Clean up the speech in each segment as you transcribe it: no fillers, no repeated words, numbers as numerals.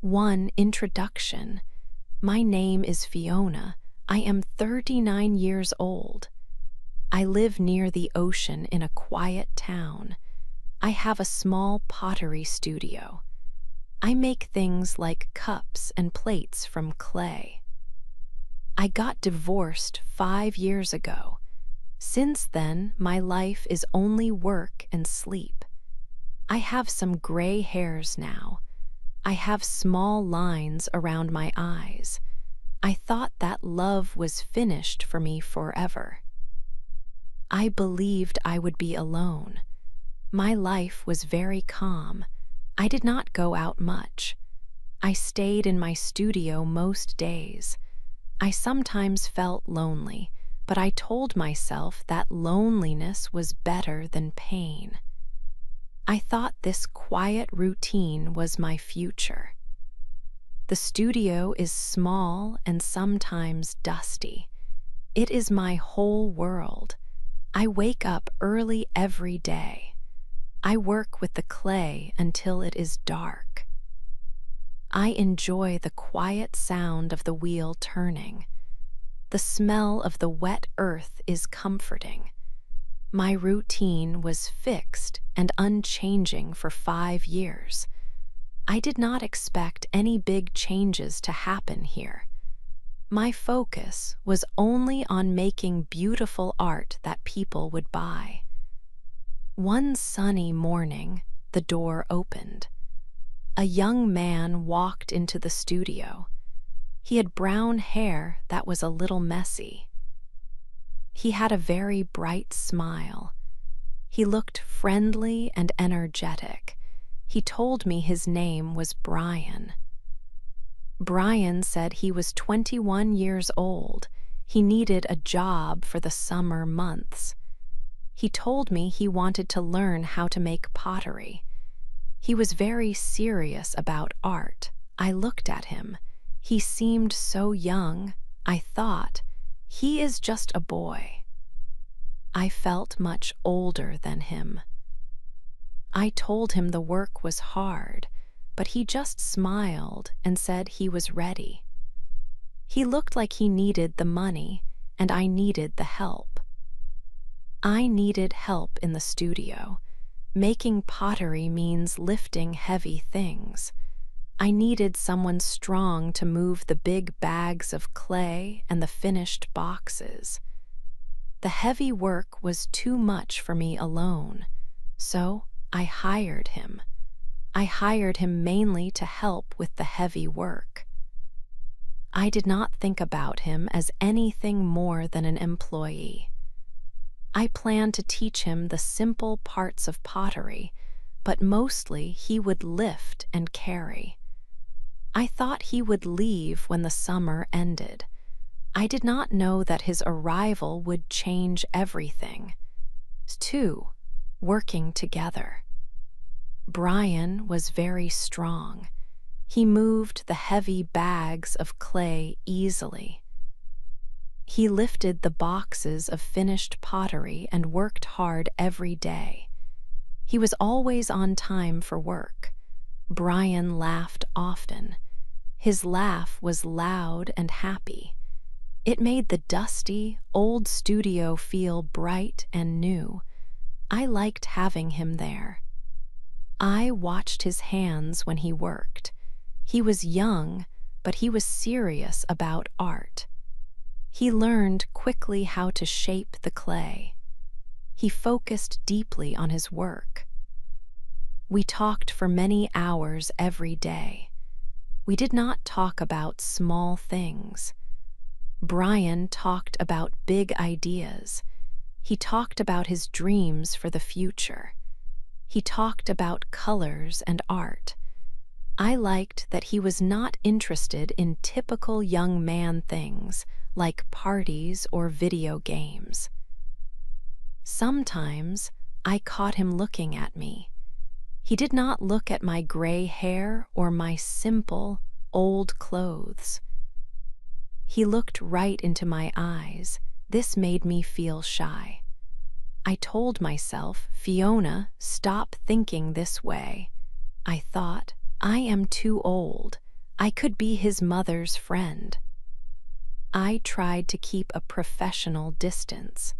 1. Introduction. My name is Fiona. I am 39 years old. I live near the ocean in a quiet town. I have a small pottery studio. I make things like cups and plates from clay. I got divorced 5 years ago. Since then, my life is only work and sleep. I have some gray hairs now. I have small lines around my eyes. I thought that love was finished for me forever. I believed I would be alone. My life was very calm. I did not go out much. I stayed in my studio most days. I sometimes felt lonely, but I told myself that loneliness was better than pain. I thought this quiet routine was my future. The studio is small and sometimes dusty. It is my whole world. I wake up early every day. I work with the clay until it is dark. I enjoy the quiet sound of the wheel turning. The smell of the wet earth is comforting. My routine was fixed and unchanging for 5 years. I did not expect any big changes to happen here. My focus was only on making beautiful art that people would buy. One sunny morning, the door opened. A young man walked into the studio. He had brown hair that was a little messy. He had a very bright smile. He looked friendly and energetic. He told me his name was Brian. Brian said he was 21 years old. He needed a job for the summer months. He told me he wanted to learn how to make pottery. He was very serious about art. I looked at him. He seemed so young. I thought, he is just a boy. I felt much older than him. I told him the work was hard, but he just smiled and said he was ready. He looked like he needed the money, and I needed the help. I needed help in the studio. Making pottery means lifting heavy things. I needed someone strong to move the big bags of clay and the finished boxes. The heavy work was too much for me alone, so I hired him. I hired him mainly to help with the heavy work. I did not think about him as anything more than an employee. I planned to teach him the simple parts of pottery, but mostly he would lift and carry. I thought he would leave when the summer ended. I did not know that his arrival would change everything. 2. Working together. Brian was very strong. He moved the heavy bags of clay easily. He lifted the boxes of finished pottery and worked hard every day. He was always on time for work. Brian laughed often. His laugh was loud and happy. It made the dusty, old studio feel bright and new. I liked having him there. I watched his hands when he worked. He was young, but he was serious about art. He learned quickly how to shape the clay. He focused deeply on his work. We talked for many hours every day. We did not talk about small things. Brian talked about big ideas. He talked about his dreams for the future. He talked about colors and art. I liked that he was not interested in typical young man things like parties or video games. Sometimes I caught him looking at me. He did not look at my gray hair or my simple, old clothes. He looked right into my eyes. This made me feel shy. I told myself, Fiona, stop thinking this way. I thought, I am too old. I could be his mother's friend. I tried to keep a professional distance.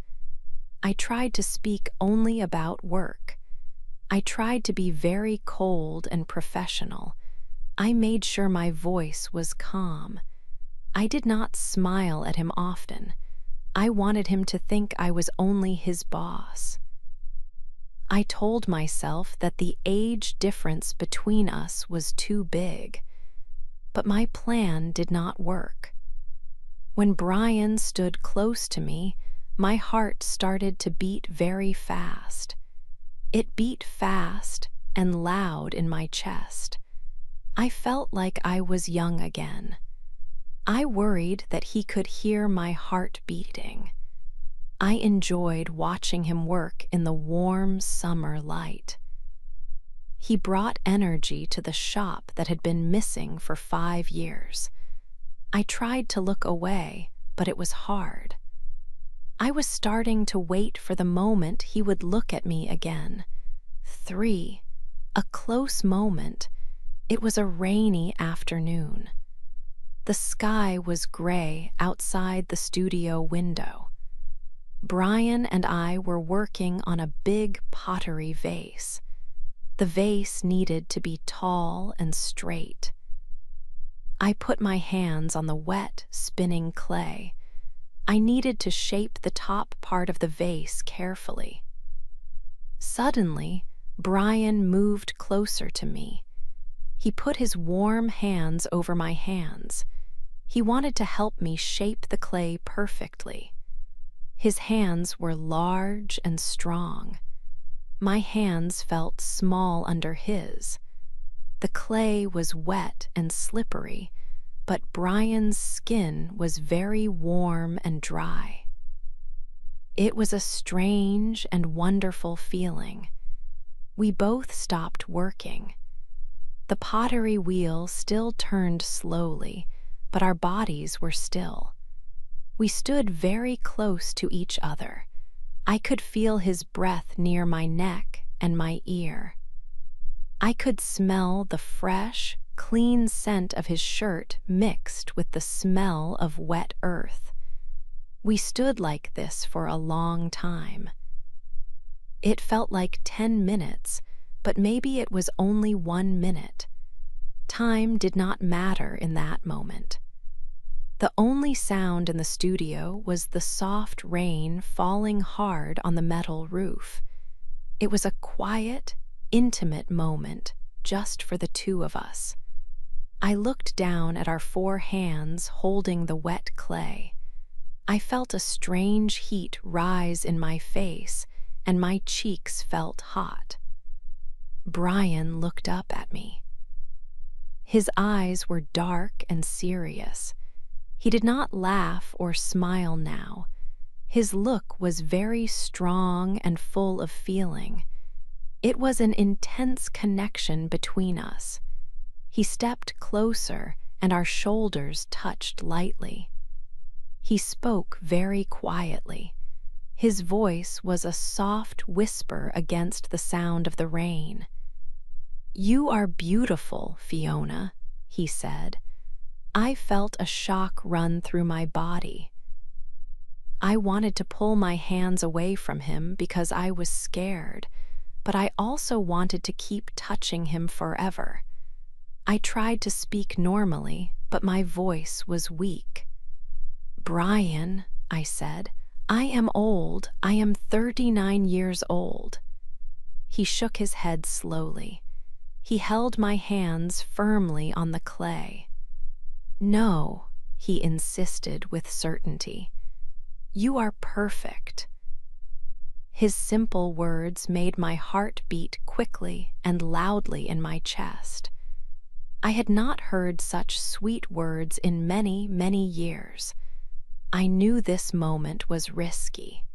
I tried to speak only about work. I tried to be very cold and professional. I made sure my voice was calm. I did not smile at him often. I wanted him to think I was only his boss. I told myself that the age difference between us was too big, but my plan did not work. When Brian stood close to me, my heart started to beat very fast. It beat fast and loud in my chest. I felt like I was young again. I worried that he could hear my heart beating. I enjoyed watching him work in the warm summer light. He brought energy to the shop that had been missing for 5 years. I tried to look away, but it was hard. I was starting to wait for the moment he would look at me again. 3. A close moment. It was a rainy afternoon. The sky was gray outside the studio window. Brian and I were working on a big pottery vase. The vase needed to be tall and straight. I put my hands on the wet, spinning clay. I needed to shape the top part of the vase carefully. Suddenly, Brian moved closer to me. He put his warm hands over my hands. He wanted to help me shape the clay perfectly. His hands were large and strong. My hands felt small under his. The clay was wet and slippery, but Brian's skin was very warm and dry. It was a strange and wonderful feeling. We both stopped working. The pottery wheel still turned slowly, but our bodies were still. We stood very close to each other. I could feel his breath near my neck and my ear. I could smell the fresh, clean scent of his shirt mixed with the smell of wet earth. We stood like this for a long time. It felt like 10 minutes, but maybe it was only 1 minute. Time did not matter in that moment. The only sound in the studio was the soft rain falling hard on the metal roof. It was a quiet, intimate moment just for the two of us. I looked down at our 4 hands holding the wet clay. I felt a strange heat rise in my face, and my cheeks felt hot. Brian looked up at me. His eyes were dark and serious. He did not laugh or smile now. His look was very strong and full of feeling. It was an intense connection between us. He stepped closer, and our shoulders touched lightly. He spoke very quietly. His voice was a soft whisper against the sound of the rain. "You are beautiful, Fiona," he said. I felt a shock run through my body. I wanted to pull my hands away from him because I was scared, but I also wanted to keep touching him forever. I tried to speak normally, but my voice was weak. "Brian," I said, "I am old. I am 39 years old." He shook his head slowly. He held my hands firmly on the clay. "No," he insisted with certainty. "You are perfect." His simple words made my heart beat quickly and loudly in my chest. I had not heard such sweet words in many, many years. I knew this moment was risky.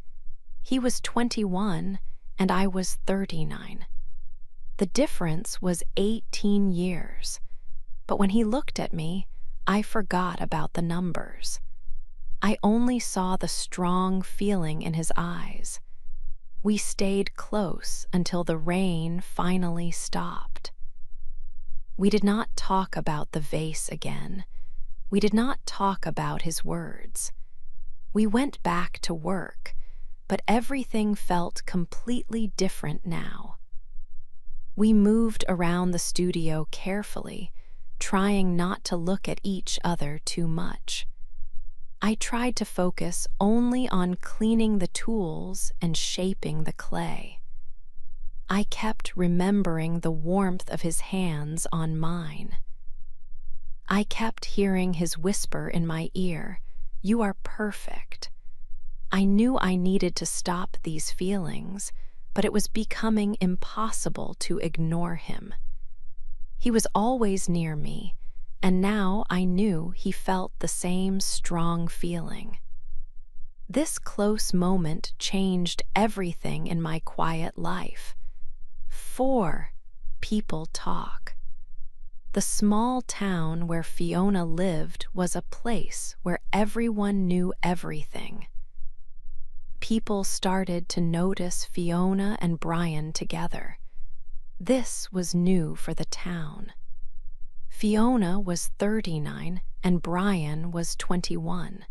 He was 21 and I was 39. The difference was 18 years. But when he looked at me, I forgot about the numbers. I only saw the strong feeling in his eyes. We stayed close until the rain finally stopped. We did not talk about the vase again. We did not talk about his words. We went back to work, but everything felt completely different now. We moved around the studio carefully, trying not to look at each other too much. I tried to focus only on cleaning the tools and shaping the clay. I kept remembering the warmth of his hands on mine. I kept hearing his whisper in my ear, "You are perfect." I knew I needed to stop these feelings, but it was becoming impossible to ignore him. He was always near me, and now I knew he felt the same strong feeling. This close moment changed everything in my quiet life. 4. People talk. The small town where Fiona lived was a place where everyone knew everything. People started to notice Fiona and Brian together. This was new for the town. Fiona was 39 and Brian was 21.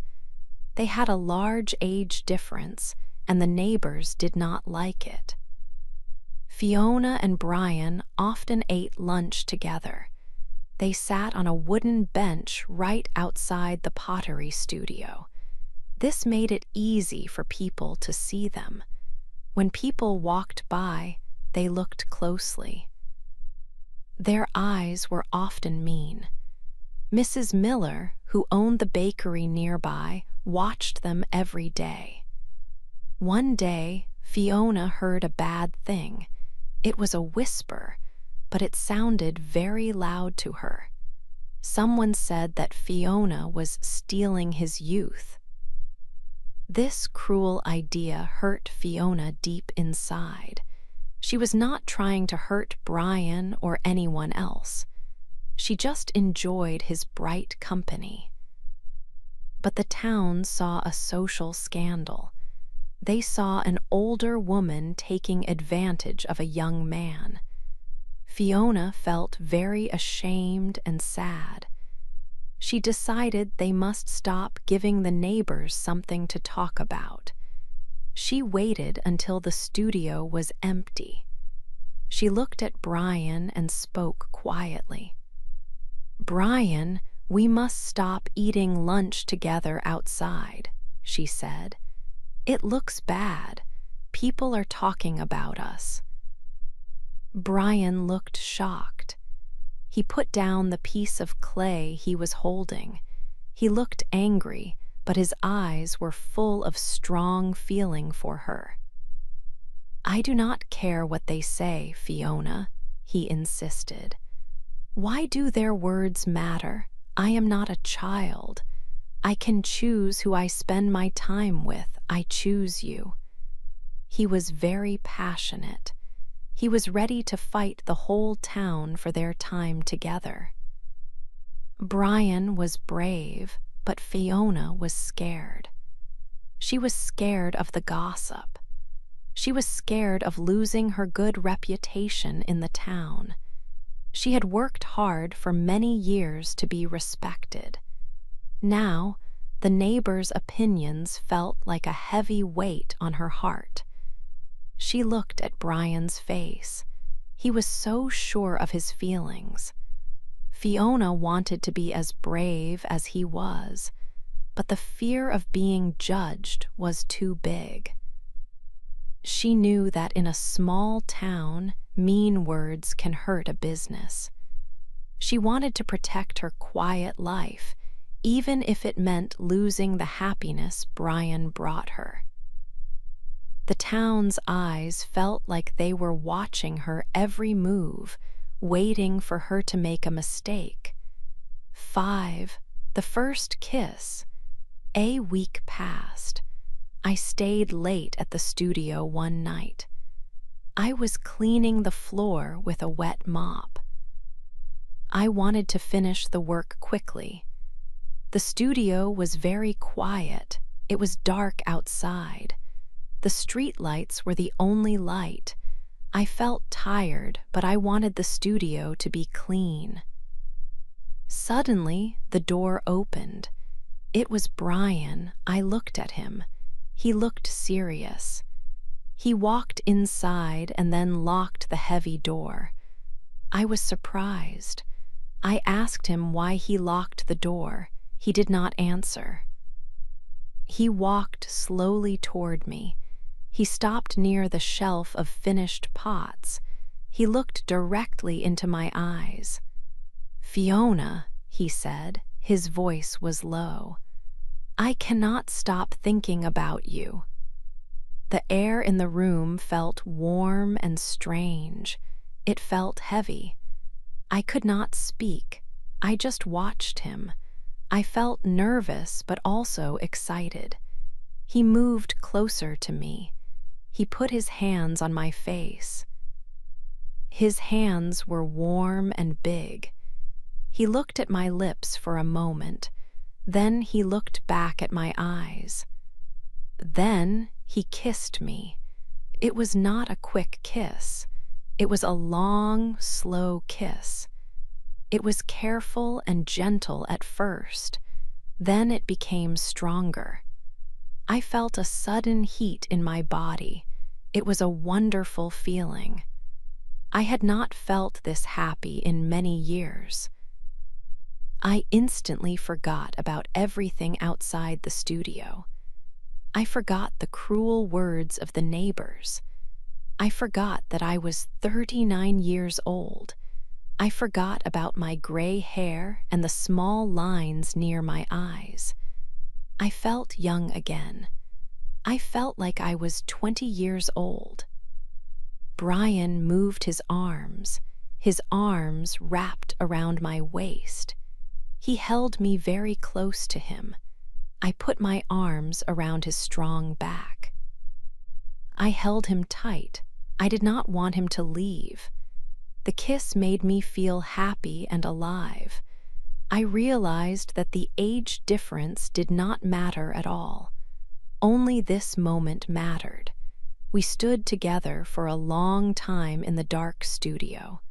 They had a large age difference, and the neighbors did not like it. Fiona and Brian often ate lunch together. They sat on a wooden bench right outside the pottery studio. This made it easy for people to see them. When people walked by, they looked closely. Their eyes were often mean. Mrs. Miller, who owned the bakery nearby, watched them every day. One day, Fiona heard a bad thing. It was a whisper, but it sounded very loud to her. Someone said that Fiona was stealing his youth. This cruel idea hurt Fiona deep inside. She was not trying to hurt Brian or anyone else. She just enjoyed his bright company. But the town saw a social scandal. They saw an older woman taking advantage of a young man. Fiona felt very ashamed and sad. She decided they must stop giving the neighbors something to talk about. She waited until the studio was empty. She looked at Brian and spoke quietly. "Brian, we must stop eating lunch together outside," she said. "It looks bad. People are talking about us." Brian looked shocked. He put down the piece of clay he was holding. He looked angry, but his eyes were full of strong feeling for her. "I do not care what they say, Fiona," he insisted. "Why do their words matter? I am not a child. I can choose who I spend my time with. I choose you." He was very passionate. He was ready to fight the whole town for their time together. Brian was brave, but Fiona was scared. She was scared of the gossip. She was scared of losing her good reputation in the town. She had worked hard for many years to be respected. Now, the neighbors' opinions felt like a heavy weight on her heart. She looked at Brian's face. He was so sure of his feelings. Fiona wanted to be as brave as he was, but the fear of being judged was too big. She knew that in a small town, mean words can hurt a business. She wanted to protect her quiet life, even if it meant losing the happiness Brian brought her. The town's eyes felt like they were watching her every move, waiting for her to make a mistake. 5. The first kiss. A week passed. I stayed late at the studio one night. I was cleaning the floor with a wet mop. I wanted to finish the work quickly. The studio was very quiet. It was dark outside. The street lights were the only light. I felt tired, but I wanted the studio to be clean. Suddenly, the door opened. It was Brian. I looked at him. He looked serious. He walked inside and then locked the heavy door. I was surprised. I asked him why he locked the door. He did not answer. He walked slowly toward me. He stopped near the shelf of finished pots. He looked directly into my eyes. "Fiona," he said, his voice was low, "I cannot stop thinking about you." The air in the room felt warm and strange. It felt heavy. I could not speak. I just watched him. I felt nervous but also excited. He moved closer to me. He put his hands on my face. His hands were warm and big. He looked at my lips for a moment. Then he looked back at my eyes. Then he kissed me. It was not a quick kiss. It was a long, slow kiss. It was careful and gentle at first. Then it became stronger. I felt a sudden heat in my body. It was a wonderful feeling. I had not felt this happy in many years. I instantly forgot about everything outside the studio. I forgot the cruel words of the neighbors. I forgot that I was 39 years old. I forgot about my gray hair and the small lines near my eyes. I felt young again. I felt like I was 20 years old. Brian moved his arms wrapped around my waist. He held me very close to him. I put my arms around his strong back. I held him tight. I did not want him to leave. The kiss made me feel happy and alive. I realized that the age difference did not matter at all. Only this moment mattered. We stood together for a long time in the dark studio.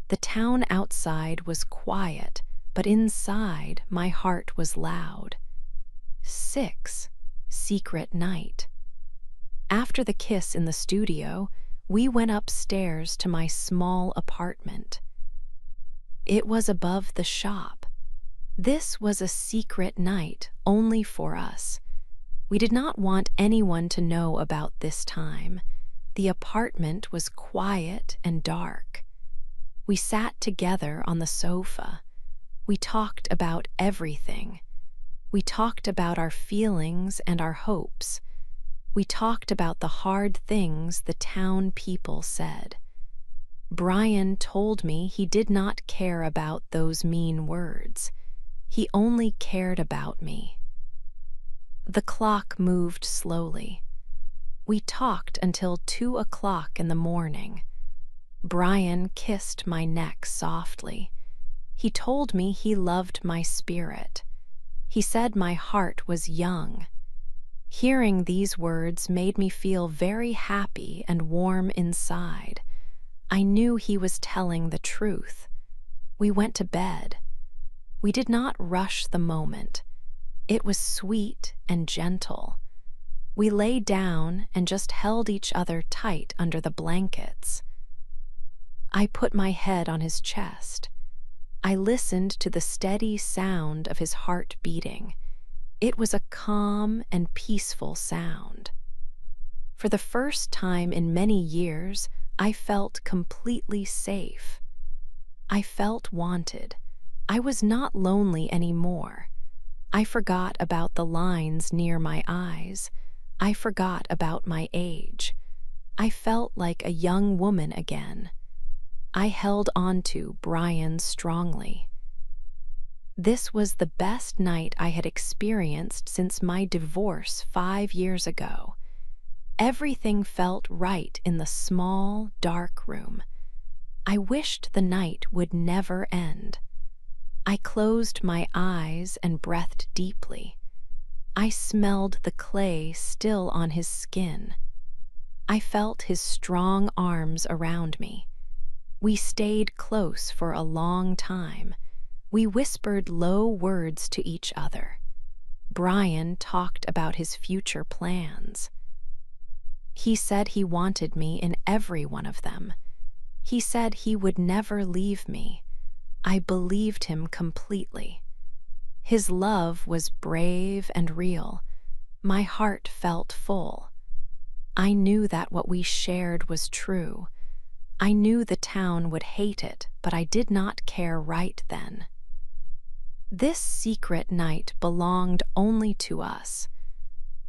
The town outside was quiet, but inside my heart was loud. 6. Secret night. After the kiss in the studio, we went upstairs to my small apartment. It was above the shop. This was a secret night only for us. We did not want anyone to know about this time. The apartment was quiet and dark. We sat together on the sofa. We talked about everything. We talked about our feelings and our hopes. We talked about the hard things the town people said. Brian told me he did not care about those mean words. He only cared about me. The clock moved slowly. We talked until 2 o'clock in the morning. Brian kissed my neck softly. He told me he loved my spirit. He said my heart was young. Hearing these words made me feel very happy and warm inside. I knew he was telling the truth. We went to bed. We did not rush the moment. It was sweet and gentle. We lay down and just held each other tight under the blankets. I put my head on his chest. I listened to the steady sound of his heart beating. It was a calm and peaceful sound. For the first time in many years, I felt completely safe. I felt wanted. I was not lonely anymore. I forgot about the lines near my eyes. I forgot about my age. I felt like a young woman again. I held onto Brian strongly. This was the best night I had experienced since my divorce 5 years ago. Everything felt right in the small, dark room. I wished the night would never end. I closed my eyes and breathed deeply. I smelled the clay still on his skin. I felt his strong arms around me. We stayed close for a long time. We whispered low words to each other. Brian talked about his future plans. He said he wanted me in every one of them. He said he would never leave me. I believed him completely. His love was brave and real. My heart felt full. I knew that what we shared was true. I knew the town would hate it, but I did not care right then. This secret night belonged only to us.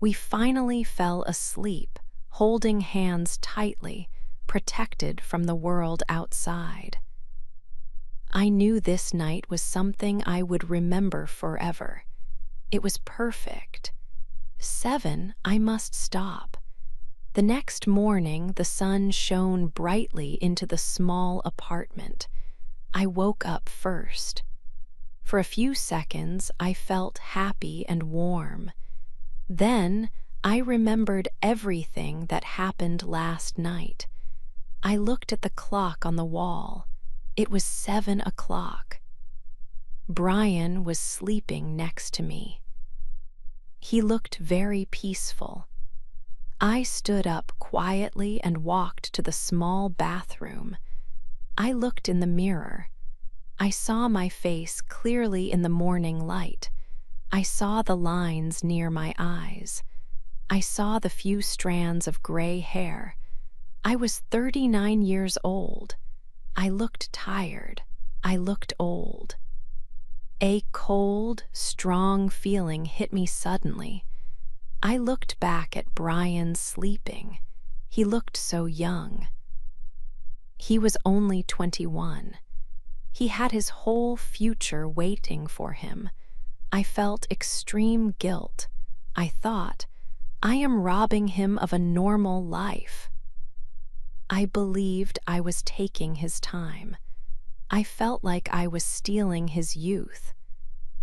We finally fell asleep, holding hands tightly, protected from the world outside. I knew this night was something I would remember forever. It was perfect. 7, I must stop. The next morning, the sun shone brightly into the small apartment. I woke up first. For a few seconds, I felt happy and warm. Then, I remembered everything that happened last night. I looked at the clock on the wall. It was 7 o'clock. Brian was sleeping next to me. He looked very peaceful. I stood up quietly and walked to the small bathroom. I looked in the mirror. I saw my face clearly in the morning light. I saw the lines near my eyes. I saw the few strands of gray hair. I was 39 years old. I looked tired. I looked old. A cold, strong feeling hit me suddenly. I looked back at Brian sleeping. He looked so young. He was only 21. He had his whole future waiting for him. I felt extreme guilt. I thought, I am robbing him of a normal life. I believed I was taking his time. I felt like I was stealing his youth.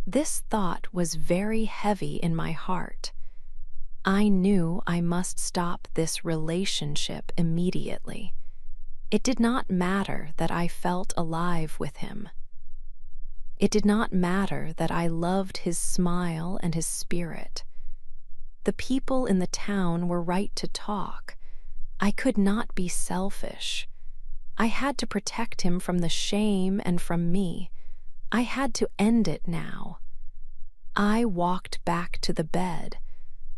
This thought was very heavy in my heart. I knew I must stop this relationship immediately. It did not matter that I felt alive with him. It did not matter that I loved his smile and his spirit. The people in the town were right to talk. I could not be selfish. I had to protect him from the shame and from me. I had to end it now. I walked back to the bed.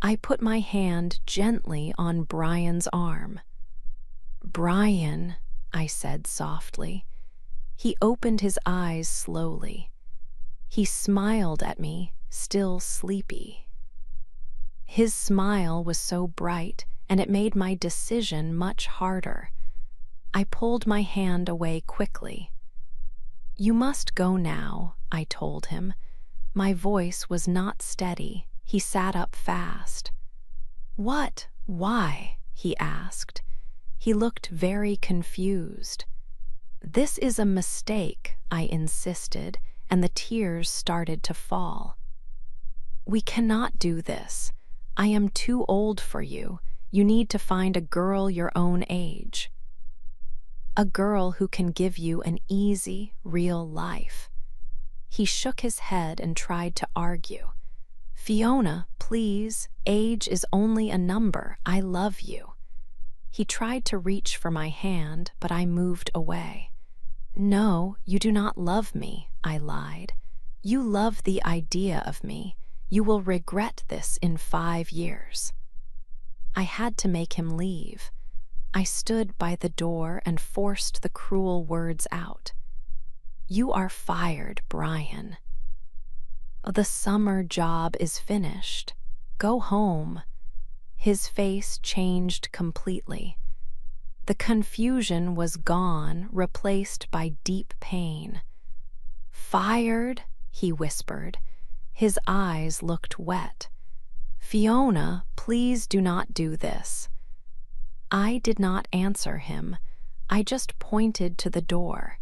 I put my hand gently on Brian's arm. "Brian," I said softly. He opened his eyes slowly. He smiled at me, still sleepy. His smile was so bright, and it made my decision much harder. I pulled my hand away quickly. "You must go now," I told him. My voice was not steady. He sat up fast. "What? Why?" he asked. He looked very confused. "This is a mistake," I insisted, and the tears started to fall. "We cannot do this. I am too old for you. You need to find a girl your own age. A girl who can give you an easy, real life." He shook his head and tried to argue. "Fiona, please, age is only a number. I love you." He tried to reach for my hand, but I moved away. "No, you do not love me," I lied. "You love the idea of me. You will regret this in 5 years." I had to make him leave. I stood by the door and forced the cruel words out. "You are fired, Brian. The summer job is finished. Go home." His face changed completely. The confusion was gone, replaced by deep pain. "Fired?" he whispered. His eyes looked wet. "Fiona, please do not do this." I did not answer him. I just pointed to the door.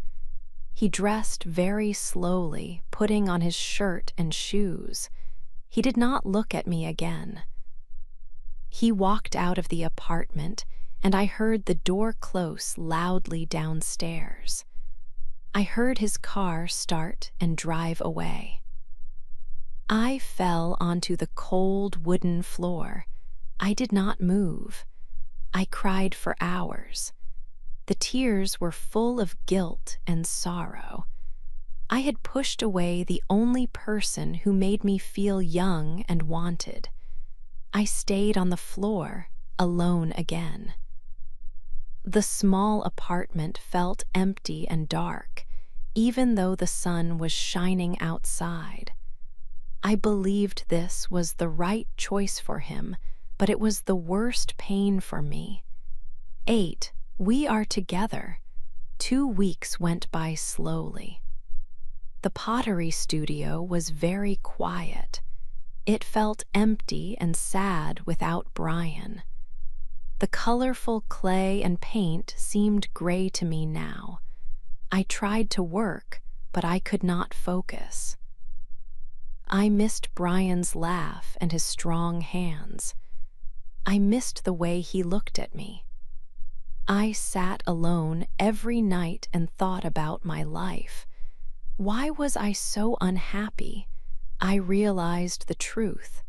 He dressed very slowly, putting on his shirt and shoes. He did not look at me again. He walked out of the apartment, and I heard the door close loudly downstairs. I heard his car start and drive away. I fell onto the cold wooden floor. I did not move. I cried for hours. The tears were full of guilt and sorrow. I had pushed away the only person who made me feel young and wanted. I stayed on the floor, alone again. The small apartment felt empty and dark, even though the sun was shining outside. I believed this was the right choice for him, but it was the worst pain for me. 8. We are together. 2 weeks went by slowly. The pottery studio was very quiet. It felt empty and sad without Brian. The colorful clay and paint seemed gray to me now. I tried to work, but I could not focus. I missed Brian's laugh and his strong hands. I missed the way he looked at me. I sat alone every night and thought about my life. Why was I so unhappy? I realized the truth.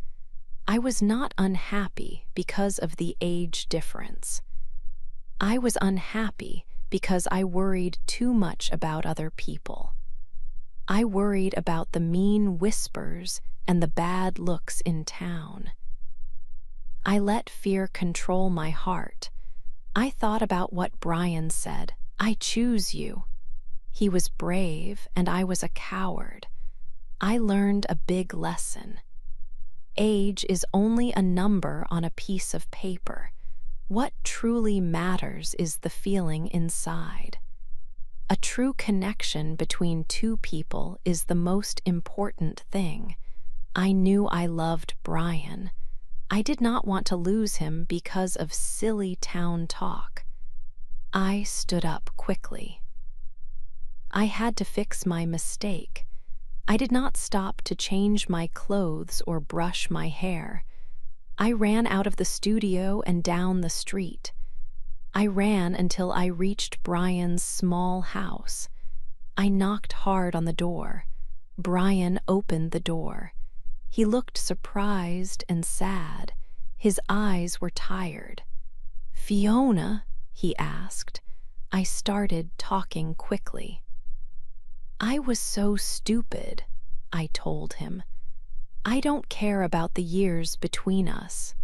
I was not unhappy because of the age difference. I was unhappy because I worried too much about other people. I worried about the mean whispers and the bad looks in town. I let fear control my heart. I thought about what Brian said. I choose you. He was brave and I was a coward. I learned a big lesson. Age is only a number on a piece of paper. What truly matters is the feeling inside. A true connection between 2 people is the most important thing. I knew I loved Brian. I did not want to lose him because of silly town talk. I stood up quickly. I had to fix my mistake. I did not stop to change my clothes or brush my hair. I ran out of the studio and down the street. I ran until I reached Brian's small house. I knocked hard on the door. Brian opened the door. He looked surprised and sad. His eyes were tired. "Fiona?" he asked. I started talking quickly. "I was so stupid," I told him. "I don't care about the years between us.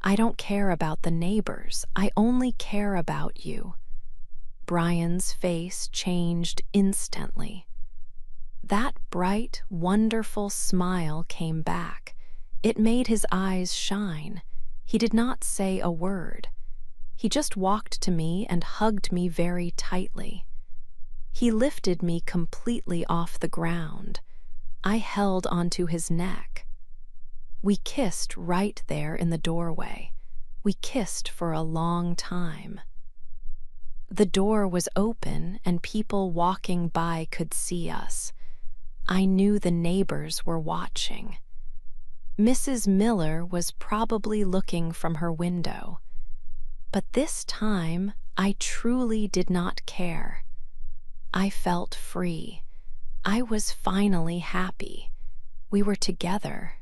I don't care about the neighbors. I only care about you." Brian's face changed instantly. That bright, wonderful smile came back. It made his eyes shine. He did not say a word. He just walked to me and hugged me very tightly. He lifted me completely off the ground. I held onto his neck. We kissed right there in the doorway. We kissed for a long time. The door was open and people walking by could see us. I knew the neighbors were watching. Mrs. Miller was probably looking from her window. But this time, I truly did not care. I felt free. I was finally happy. We were together,